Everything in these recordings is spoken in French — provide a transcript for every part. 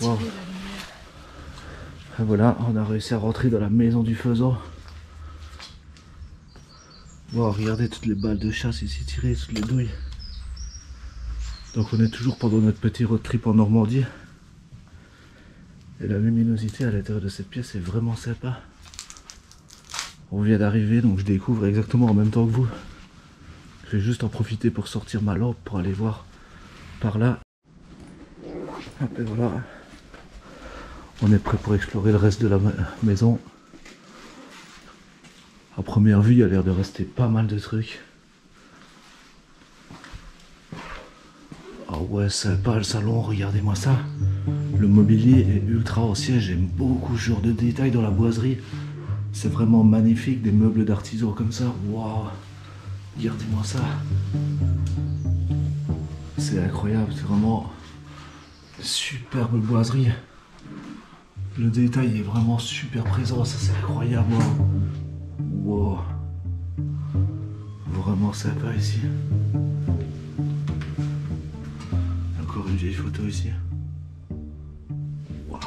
Wow. Et voilà, on a réussi à rentrer dans la maison du faisan. Wow, regardez toutes les balles de chasse ici tirées, toutes les douilles. Donc on est toujours pendant notre petit road trip en Normandie. Et la luminosité à l'intérieur de cette pièce est vraiment sympa. On vient d'arriver, donc je découvre exactement en même temps que vous. Je vais juste en profiter pour sortir ma lampe pour aller voir par là. Et voilà. On est prêt pour explorer le reste de la maison. À première vue, il y a l'air de rester pas mal de trucs. Ah ouais, sympa le salon, regardez-moi ça. Le mobilier est ultra ancien, j'aime beaucoup ce genre de détails dans la boiserie. C'est vraiment magnifique, des meubles d'artisan comme ça. Waouh, regardez-moi ça. C'est incroyable, c'est vraiment superbe boiserie. Le détail est vraiment super présent, ça c'est incroyable. Wow. Vraiment sympa ici. Encore une vieille photo ici. Wow.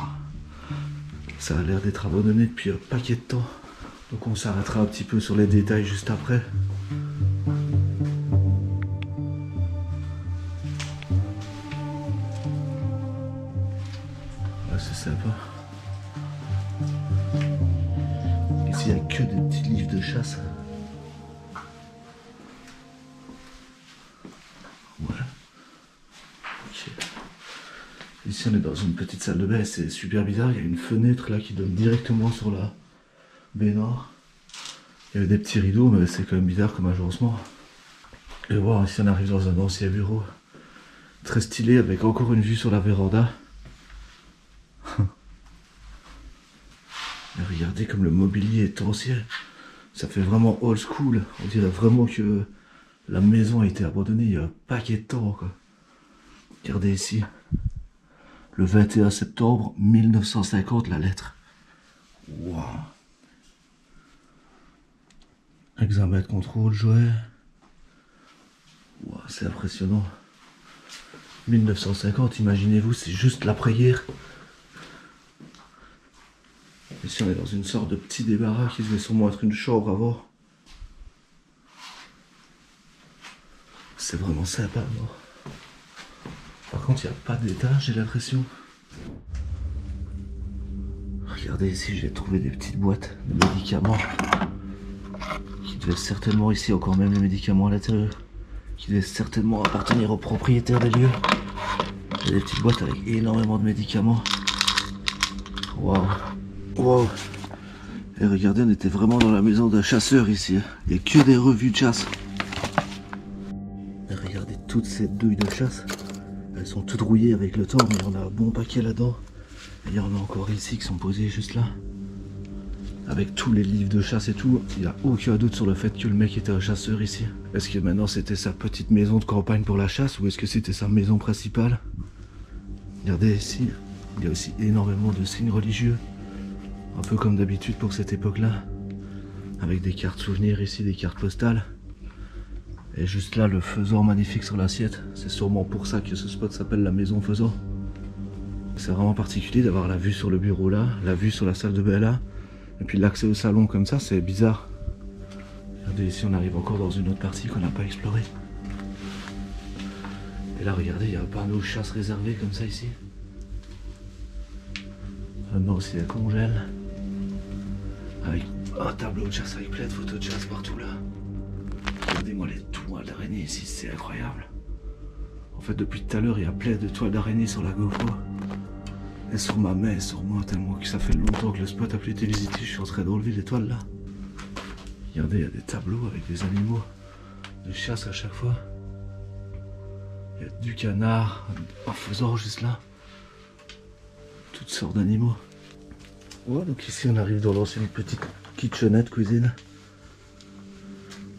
Ça a l'air d'être abandonné depuis un paquet de temps. Donc on s'arrêtera un petit peu sur les détails juste après. Ah, c'est sympa. Ici il n'y a que des petits livres de chasse. Voilà. Ok. Ici on est dans une petite salle de bain, c'est super bizarre, il y a une fenêtre là qui donne directement sur la baignoire. Il y avait des petits rideaux mais c'est quand même bizarre comme agencement. Et voilà, ici on arrive dans un ancien bureau. Très stylé avec encore une vue sur la véranda. Et regardez comme le mobilier est ancien. Ça fait vraiment old school. On dirait vraiment que la maison a été abandonnée il y a un paquet de temps, quoi. Regardez ici. Le 21 septembre 1950, la lettre. Waouh. Examen de contrôle, jouet. Wow, c'est impressionnant. 1950, imaginez-vous, c'est juste l'après-guerre. Ici, on est dans une sorte de petit débarras qui devait sûrement être une chambre avant. C'est vraiment sympa, moi. Par contre, il n'y a pas d'étage, j'ai l'impression. Regardez ici, j'ai trouvé des petites boîtes de médicaments. Qui devaient certainement, ici encore même les médicaments à l'intérieur. Qui devaient certainement appartenir aux propriétaires des lieux. Il y a des petites boîtes avec énormément de médicaments. Waouh. Wow. Et regardez, on était vraiment dans la maison d'un chasseur ici. Il n'y a que des revues de chasse. Et regardez toutes ces douilles de chasse. Elles sont toutes rouillées avec le temps, mais il y en a un bon paquet là-dedans. Et il y en a encore ici qui sont posés juste là. Avec tous les livres de chasse et tout, il n'y a aucun doute sur le fait que le mec était un chasseur ici. Est-ce que maintenant c'était sa petite maison de campagne pour la chasse ou est-ce que c'était sa maison principale? Regardez ici, il y a aussi énormément de signes religieux. Un peu comme d'habitude pour cette époque-là. Avec des cartes souvenirs ici, des cartes postales. Et juste là, le faisan magnifique sur l'assiette. C'est sûrement pour ça que ce spot s'appelle la maison faisan. C'est vraiment particulier d'avoir la vue sur le bureau là, la vue sur la salle de bain là. Et puis l'accès au salon comme ça, c'est bizarre. Regardez ici, on arrive encore dans une autre partie qu'on n'a pas explorée. Et là, regardez, il y a un panneau chasse réservé comme ça ici. Maintenant aussi, la congèle. Avec un tableau de chasse avec plein de photos de chasse partout là. Regardez-moi les toiles d'araignée ici, c'est incroyable. En fait, depuis tout à l'heure, il y a plein de toiles d'araignée sur la GoPro. Et sur ma main, et sur moi, tellement que ça fait longtemps que le spot a plus été visité, je suis en train d'enlever les toiles là. Regardez, il y a des tableaux avec des animaux de chasse à chaque fois. Il y a du canard, un faisan juste là. Toutes sortes d'animaux. Ouais, donc ici on arrive dans l'ancienne petite kitchenette cuisine.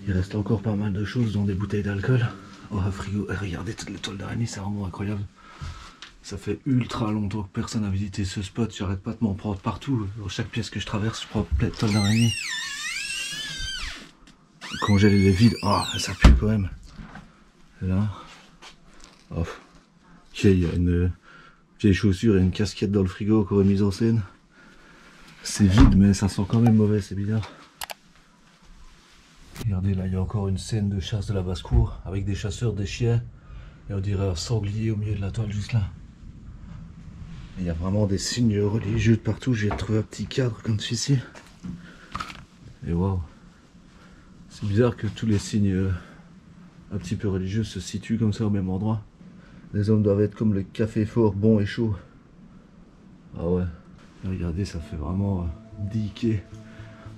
Il reste encore pas mal de choses, dont des bouteilles d'alcool. Oh, un frigo. Et regardez toutes les toiles d'araignée, c'est vraiment incroyable. Ça fait ultra longtemps que personne n'a visité ce spot. J'arrête pas de m'en prendre partout. Dans chaque pièce que je traverse, je prends plein de toiles d'araignée. Congéler les vides. Oh, ça pue quand même. Là. Oh. Ok, il y a une vieilles chaussures et une casquette dans le frigo qu'on aurait mise en scène. C'est vide mais ça sent quand même mauvais, c'est bizarre. Regardez là, il y a encore une scène de chasse de la basse-cour avec des chasseurs, des chiens. Et on dirait un sanglier au milieu de la toile juste là. Il y a vraiment des signes religieux de partout. J'ai trouvé un petit cadre comme celui-ci. Et waouh. C'est bizarre que tous les signes un petit peu religieux se situent comme ça au même endroit. Les hommes doivent être comme le café fort, bon et chaud. Ah ouais. Regardez, ça fait vraiment diqué.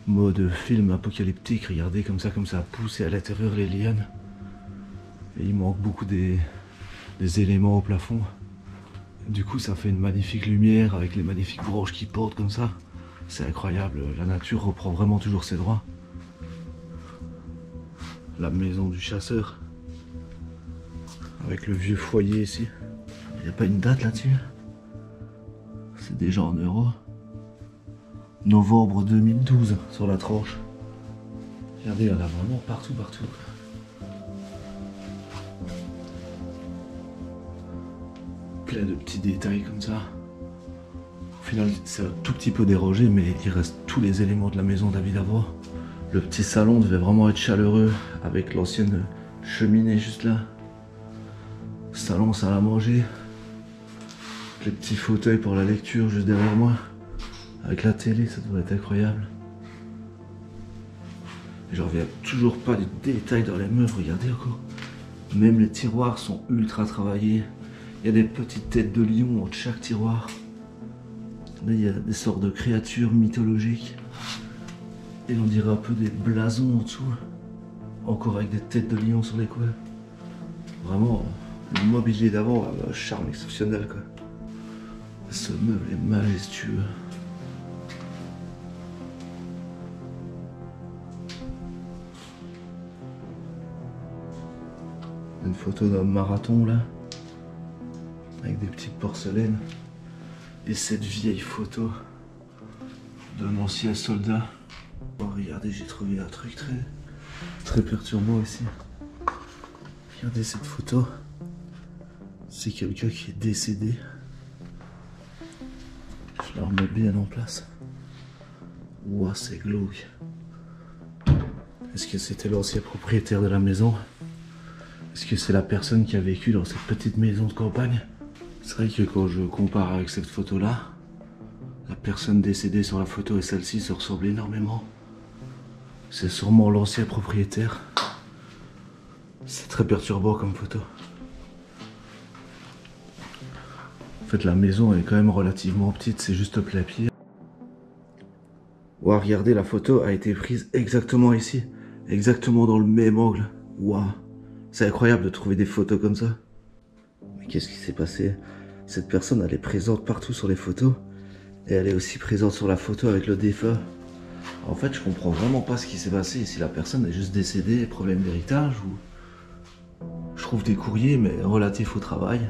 Mode film apocalyptique. Regardez comme ça pousse et à l'intérieur les lianes. Et il manque beaucoup des éléments au plafond. Du coup ça fait une magnifique lumière avec les magnifiques branches qui portent comme ça. C'est incroyable, la nature reprend vraiment toujours ses droits. La maison du chasseur. Avec le vieux foyer ici. Il n'y a pas une date là-dessus. C'est déjà en euros. Novembre 2012 sur la tranche. Regardez, il y en a vraiment partout. Plein de petits détails comme ça. Au final, c'est un tout petit peu dérangé, mais il reste tous les éléments de la maison David Avoire. Le petit salon devait vraiment être chaleureux avec l'ancienne cheminée juste là. Salon, salle à manger. Les petits fauteuils pour la lecture juste derrière moi. Avec la télé, ça devrait être incroyable. Je reviens toujours pas du détail dans les meubles, regardez encore. Même les tiroirs sont ultra travaillés. Il y a des petites têtes de lion entre chaque tiroir. Là, il y a des sortes de créatures mythologiques. Et on dirait un peu des blasons en dessous. Encore avec des têtes de lion sur les coins. Vraiment, le mobilier d'avant a un charme exceptionnel, quoi. Ce meuble est majestueux. Une photo d'un marathon là, avec des petites porcelaines. Et cette vieille photo d'un ancien soldat. Oh, regardez, j'ai trouvé un truc très perturbant ici. Regardez cette photo. C'est quelqu'un qui est décédé. Je la remets bien en place. Ouah, c'est glauque. Est-ce que c'était l'ancien propriétaire de la maison? Est-ce que c'est la personne qui a vécu dans cette petite maison de campagne? C'est vrai que quand je compare avec cette photo-là, la personne décédée sur la photo et celle-ci se ressemblent énormément. C'est sûrement l'ancien propriétaire. C'est très perturbant comme photo. En fait, la maison est quand même relativement petite, c'est juste plein pied. Ouah, regardez, la photo a été prise exactement ici. Exactement dans le même angle. Waouh. C'est incroyable de trouver des photos comme ça. Mais qu'est-ce qui s'est passé? Cette personne, elle est présente partout sur les photos. Et elle est aussi présente sur la photo avec le défunt. En fait, je comprends vraiment pas ce qui s'est passé. Si la personne est juste décédée, problème d'héritage ou... Je trouve des courriers, mais relatifs au travail.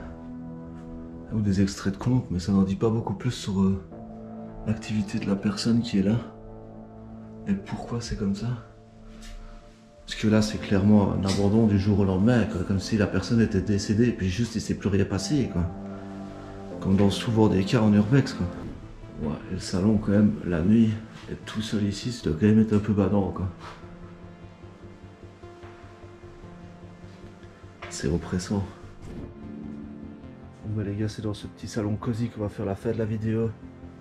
Ou des extraits de compte, mais ça n'en dit pas beaucoup plus sur l'activité de la personne qui est là. Et pourquoi c'est comme ça? Parce que là, c'est clairement un abandon du jour au lendemain, quoi. Comme si la personne était décédée et puis juste il s'est plus rien passé, quoi. Comme dans souvent des cas en urbex, quoi. Ouais, et le salon, quand même, la nuit, être tout seul ici, ça doit quand même être un peu badant, quoi. C'est oppressant. Bon, bah, les gars, c'est dans ce petit salon cosy qu'on va faire la fin de la vidéo.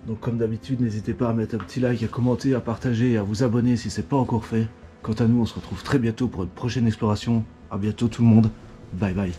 Donc, comme d'habitude, n'hésitez pas à mettre un petit like, à commenter, à partager et à vous abonner si c'est pas encore fait. Quant à nous, on se retrouve très bientôt pour une prochaine exploration. À bientôt tout le monde. Bye bye.